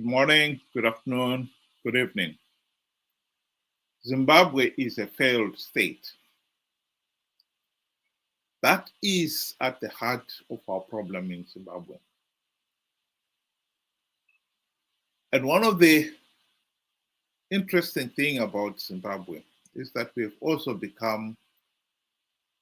Good morning, good afternoon, good evening. Zimbabwe is a failed state. That is at the heart of our problem in Zimbabwe. And one of the interesting things about Zimbabwe is that we've also become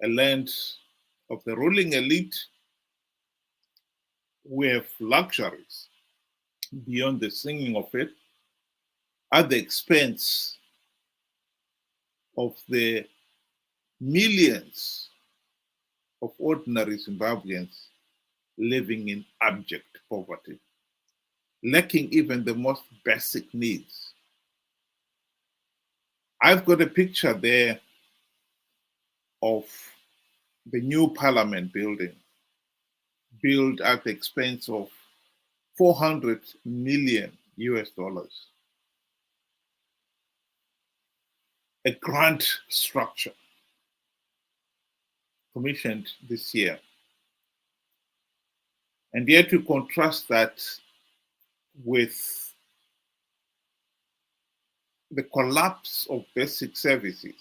a land of the ruling elite. We have luxuries beyond the singing of it at the expense of the millions of ordinary Zimbabweans living in abject poverty, lacking even the most basic needs. I've got a picture there of the new parliament building, built at the expense of 400 million US dollars. A grant structure commissioned this year. And yet you contrast that with the collapse of basic services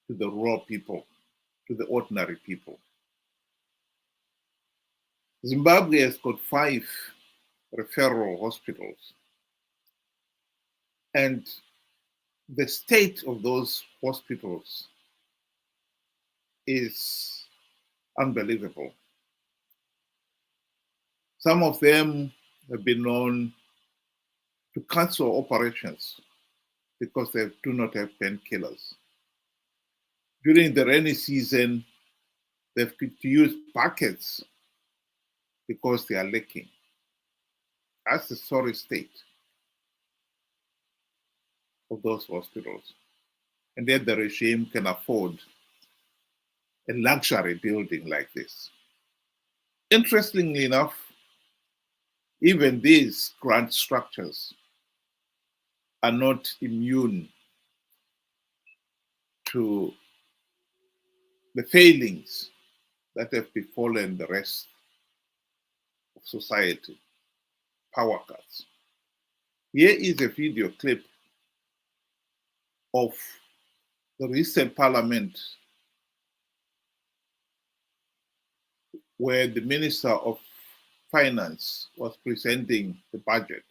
to the rural people, to the ordinary people. Zimbabwe has got 5 referral hospitals, and the state of those hospitals is unbelievable. Some of them have been known to cancel operations because they do not have painkillers. During the rainy season, they've got to use buckets because they are leaking. That's the sorry state of those hospitals. And yet the regime can afford a luxury building like this. Interestingly enough, even these grant structures are not immune to the failings that have befallen the rest of society. Power cuts. Here is a video clip of the recent parliament where the Minister of Finance was presenting the budget.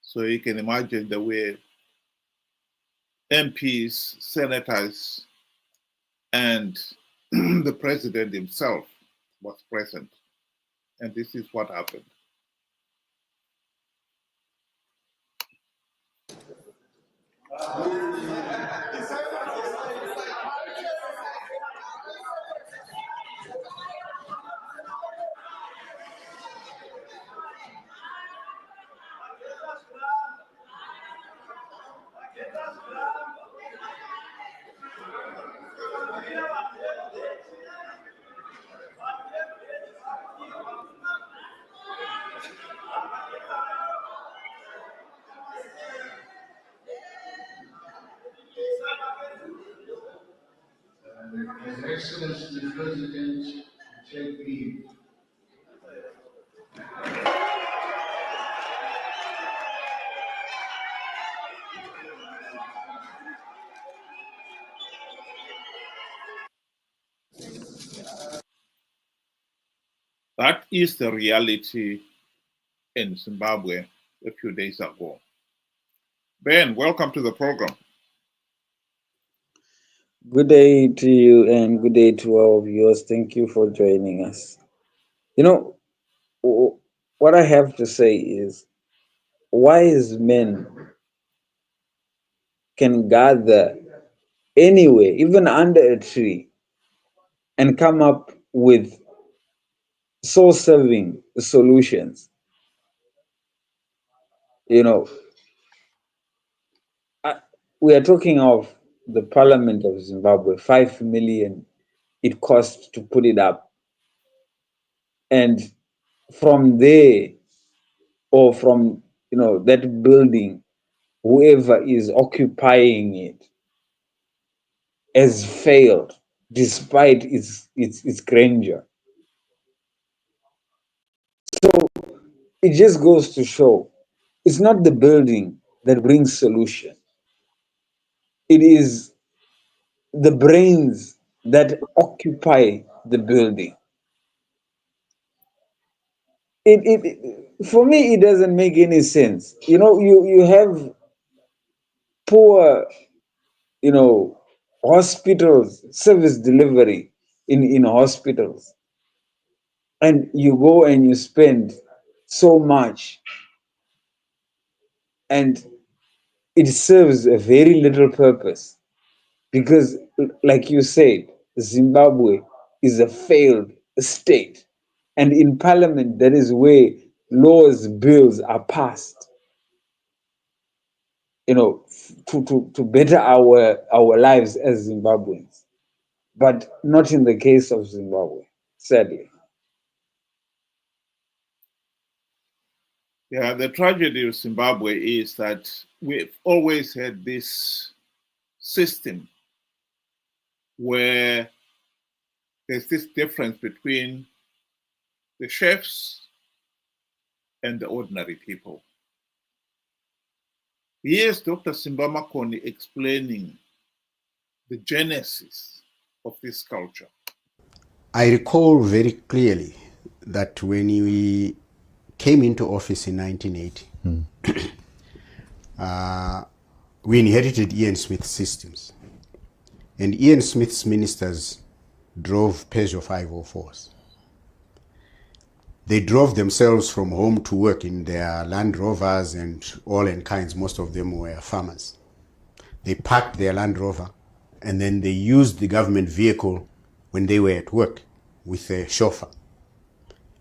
So you can imagine the way MPs, senators, and the president himself was present. And this is what happened. His Excellency the President, take leave. That is the reality in Zimbabwe a few days ago. Ben, welcome to the program. Good day to you and good day to our viewers. Thank you for joining us. You know, what I have to say is wise men can gather anywhere, even under a tree, and come up with soul-serving solutions. You know, we are talking of the Parliament of Zimbabwe, 5 million it costs to put it up. And from there, or from that building, whoever is occupying it has failed despite its grandeur. So it just goes to show It's not the building that brings solution. It is the brains that occupy the building. For me, it doesn't make any sense. You have poor, you know, hospitals, service delivery in hospitals, and you go and you spend so much, and it serves a very little purpose because, like you said, Zimbabwe is a failed state. And in parliament, that is where laws, bills are passed, to better our lives as Zimbabweans, but not in the case of Zimbabwe, sadly. Yeah, the tragedy of Zimbabwe is that we've always had this system where there's this difference between the chefs and the ordinary people. Here's Dr. Simbamakoni explaining the genesis of this culture. I recall very clearly that when we came into office in 1980, we inherited Ian Smith's systems. And Ian Smith's ministers drove Peugeot 504s. They drove themselves from home to work in their Land Rovers and all in kinds. Most of them were farmers. They parked their Land Rover and then they used the government vehicle when they were at work with a chauffeur.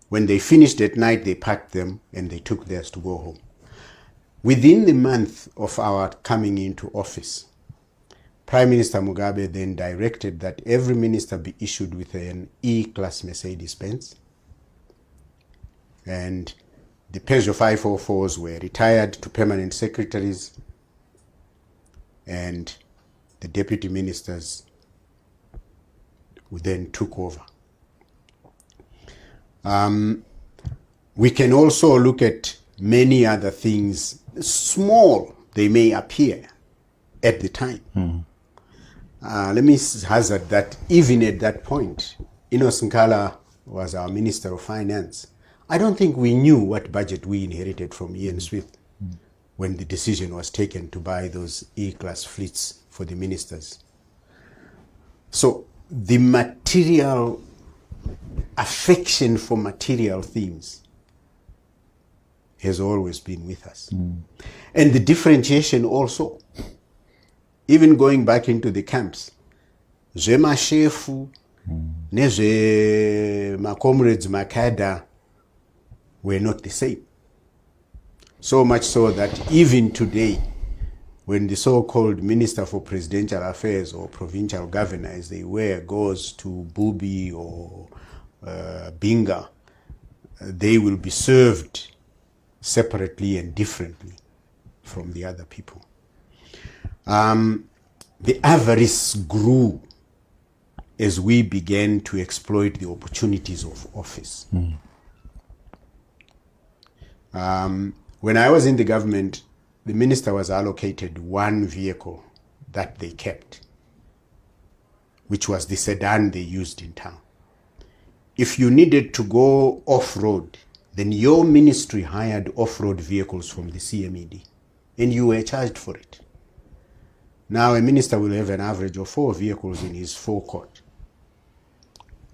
When they finished at night, they packed them and they took theirs to go home. Within the month of our coming into office, Prime Minister Mugabe then directed that every minister be issued with an E-Class Mercedes-Benz. And the Peugeot 504s were retired to permanent secretaries, and the deputy ministers who then took over. We can also look at many other things, small they may appear at the time. Let me hazard that even at that point, Enos Nkala was our Minister of Finance. I don't think we knew what budget we inherited from Ian Smith when the decision was taken to buy those E-Class fleets for the ministers. So the material affection for material themes has always been with us. And the differentiation also, even going back into the camps, Zema Shefu, Neze, my comrades, Makada, were not the same. So much so that even today, when the so-called Minister for Presidential Affairs or Provincial Governor, as they were, goes to Bubi or Binga, they will be served separately and differently from the other people. The avarice grew as we began to exploit the opportunities of office. When I was in the government, the minister was allocated one vehicle that they kept, which was the sedan they used in town. If you needed to go off-road, then your ministry hired off-road vehicles from the CMED, and you were charged for it. Now a minister will have an average of 4 vehicles in his forecourt,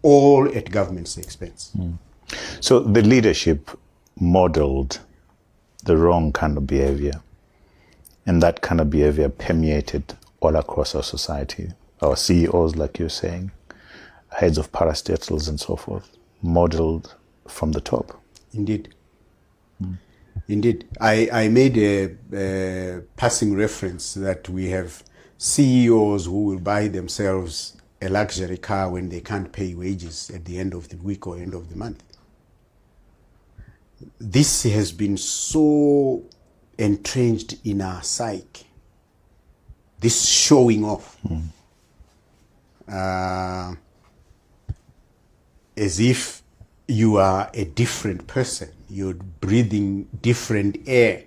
all at government's expense. So the leadership modeled the wrong kind of behavior, and that kind of behavior permeated all across our society. Our CEOs, like you're saying, heads of parastatals and so forth, modeled from the top. Indeed. Indeed. I made a passing reference that we have CEOs who will buy themselves a luxury car when they can't pay wages at the end of the week or end of the month. This has been so entrenched in our psyche, this showing off, as if you are a different person, you're breathing different air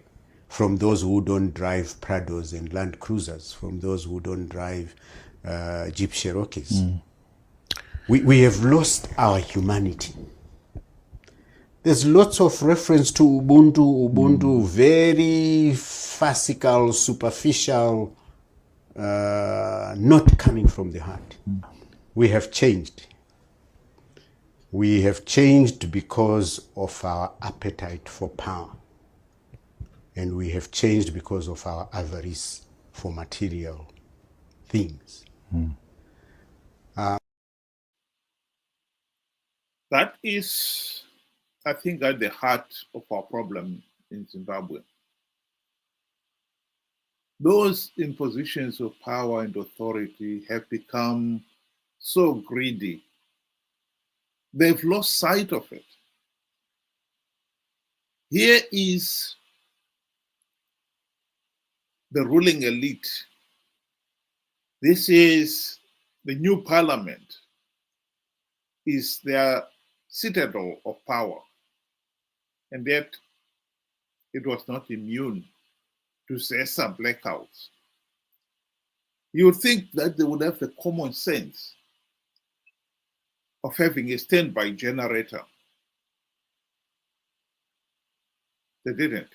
from those who don't drive Prados and Land Cruisers, from those who don't drive Jeep Cherokees. We have lost our humanity. There's lots of reference to Ubuntu, very farcical, superficial, not coming from the heart. We have changed. We have changed because of our appetite for power. And we have changed because of our avarice for material things. That is, I think, at the heart of our problem in Zimbabwe. Those in positions of power and authority have become so greedy. They've lost sight of it. Here is the ruling elite. This is the new parliament, is their citadel of power. And yet it was not immune to ZESA blackouts. You would think that they would have the common sense of having a standby generator. They didn't.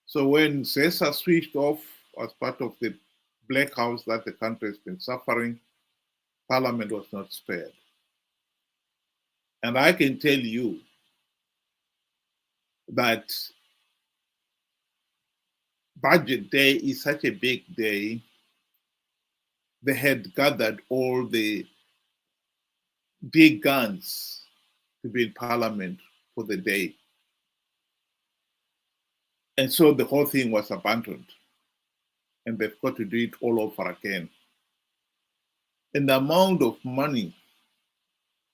So when ZESA switched off as part of the blackouts that the country has been suffering, Parliament was not spared. And I can tell you that Budget Day is such a big day. They had gathered all the big guns to be in Parliament for the day. And so the whole thing was abandoned. And they've got to do it all over again. And the amount of money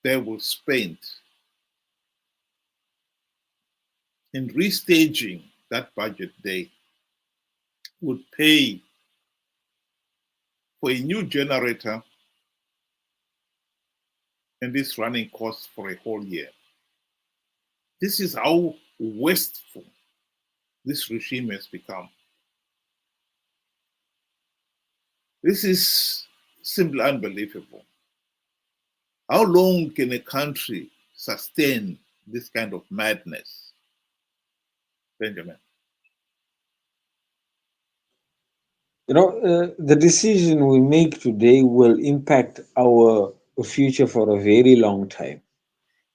they will spend in restaging that Budget Day would pay for a new generator and its running costs for a whole year. This is how wasteful this regime has become. This is simply unbelievable. How long can a country sustain this kind of madness? Benjamin. You know, the decision we make today will impact our future for a very long time.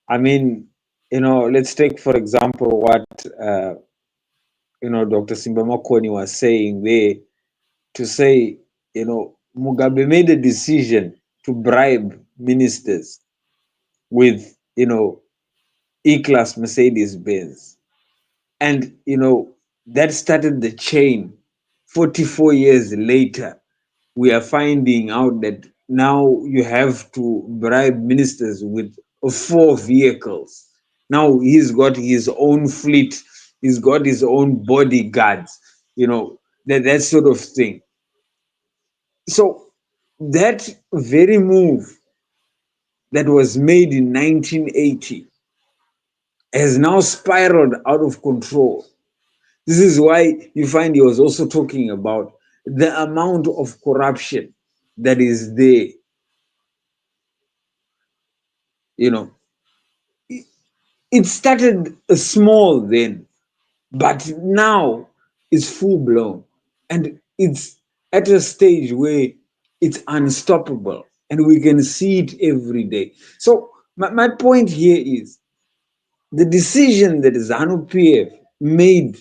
I mean, you know, let's take, for example, what, you know, Dr. Simba Makoni was saying there, to say, you know, Mugabe made a decision to bribe ministers with, you know, E-Class Mercedes-Benz. And, you know, that started the chain. 44 years later, we are finding out that now you have to bribe ministers with 4 vehicles. Now he's got his own fleet, he's got his own bodyguards, you know, that sort of thing. So that very move that was made in 1980 has now spiraled out of control. This is why you find he was also talking about the amount of corruption that is there. You know, it started small then, but now it's full blown, and it's at a stage where it's unstoppable, and we can see it every day. So my point here is the decision that ZANU-PF made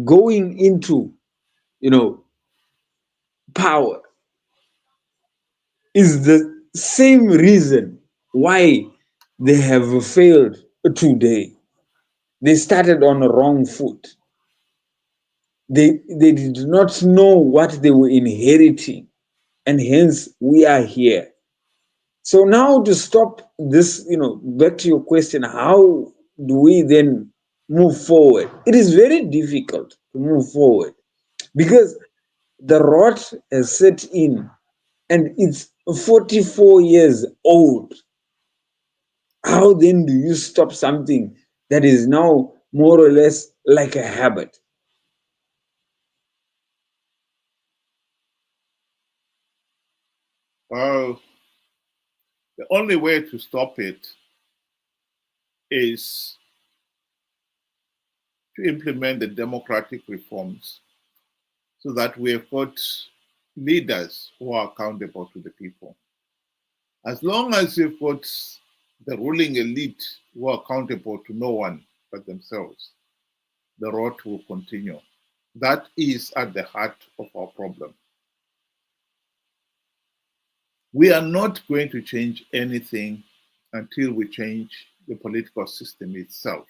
going into, you know, power is the same reason why they have failed today. They started on a wrong foot. They did not know what they were inheriting, and hence we are here. So now to stop this, you know, back to your question, how do we then move forward? It is very difficult to move forward because the rot has set in and it's 44 years old. How then do you stop something that is now more or less like a habit. Well, the only way to stop it is to implement the democratic reforms so that we have got leaders who are accountable to the people. As long as you've got the ruling elite who are accountable to no one but themselves, the rot will continue. That is at the heart of our problem. We are not going to change anything until we change the political system itself.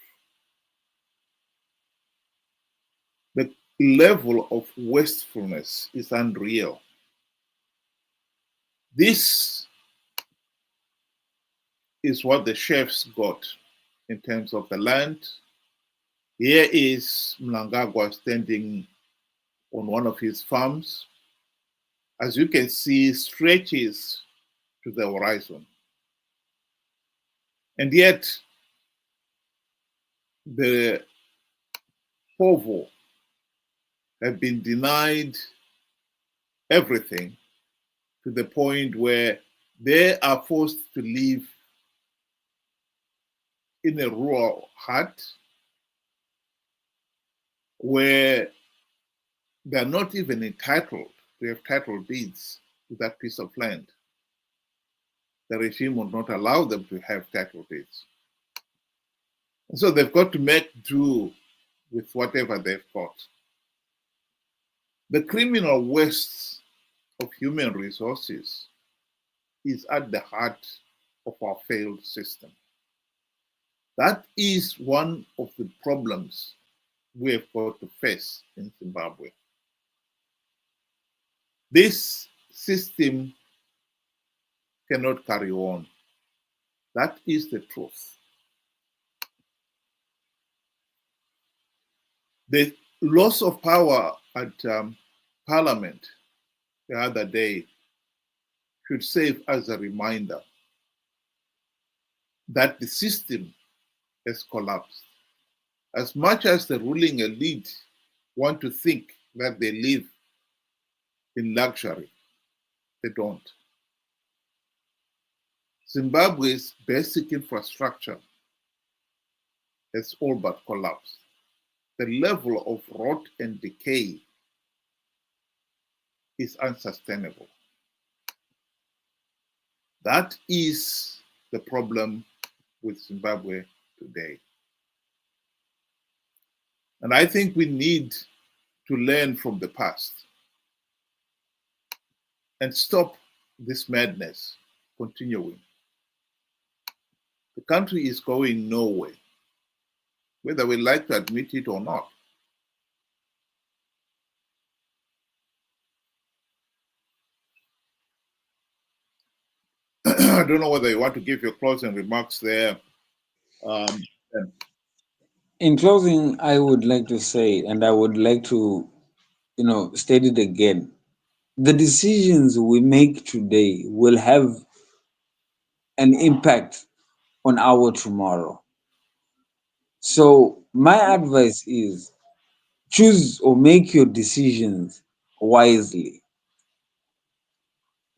The level of wastefulness is unreal. This is what the chefs got in terms of the land. Here is Mnangagwa standing on one of his farms. As you can see, stretches to the horizon. And yet, the Povo have been denied everything to the point where they are forced to live in a rural hut where they're not even entitled to have title deeds to that piece of land. The regime will not allow them to have title deeds. And so they've got to make do with whatever they've got. The criminal waste of human resources is at the heart of our failed system. That is one of the problems we have got to face in Zimbabwe. This system cannot carry on. That is the truth. The loss of power at Parliament the other day should serve as a reminder that the system has collapsed. As much as the ruling elite want to think that they live in luxury, they don't. Zimbabwe's basic infrastructure has all but collapsed. The level of rot and decay is unsustainable. That is the problem with Zimbabwe today. And I think we need to learn from the past and stop this madness continuing. The country is going nowhere, whether we like to admit it or not. I don't know whether you want to give your closing remarks there. In closing, I would like to say, and I would like to, state it again. The decisions we make today will have an impact on our tomorrow. So my advice is choose or make your decisions wisely.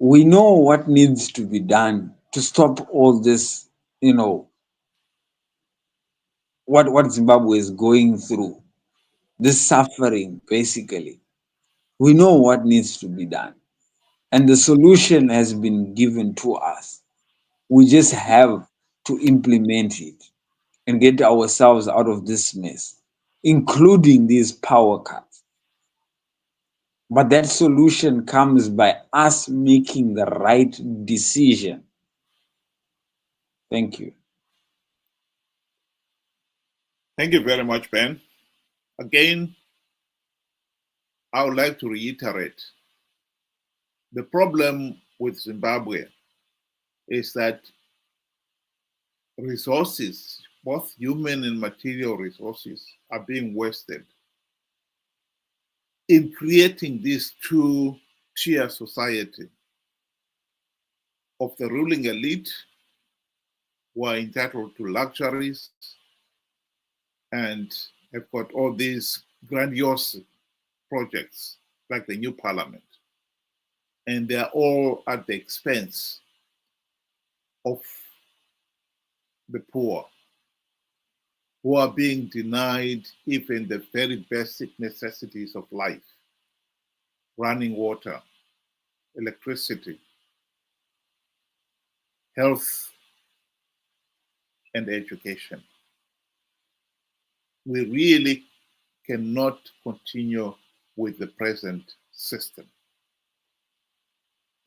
We know what needs to be done to stop all this, what Zimbabwe is going through, this suffering, basically. We know what needs to be done. And the solution has been given to us. We just have to implement it and get ourselves out of this mess, including these power cuts. But that solution comes by us making the right decision. Thank you. Thank you very much, Ben. Again, I would like to reiterate the problem with Zimbabwe is that resources, both human and material resources, are being wasted in creating this two-tier society of the ruling elite who are entitled to luxuries and have got all these grandiose projects like the new parliament. And they are all at the expense of the poor, who are being denied even the very basic necessities of life: running water, electricity, health, and education. We really cannot continue with the present system.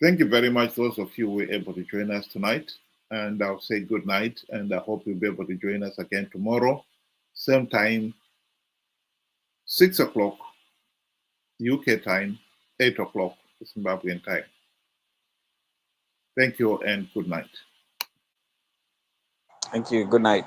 Thank you very much, those of you who were able to join us tonight. And I'll say good night, and I hope you'll be able to join us again tomorrow, same time, 6 o'clock UK time, 8 o'clock Zimbabwean time. Thank you and good night. Thank you. Good night.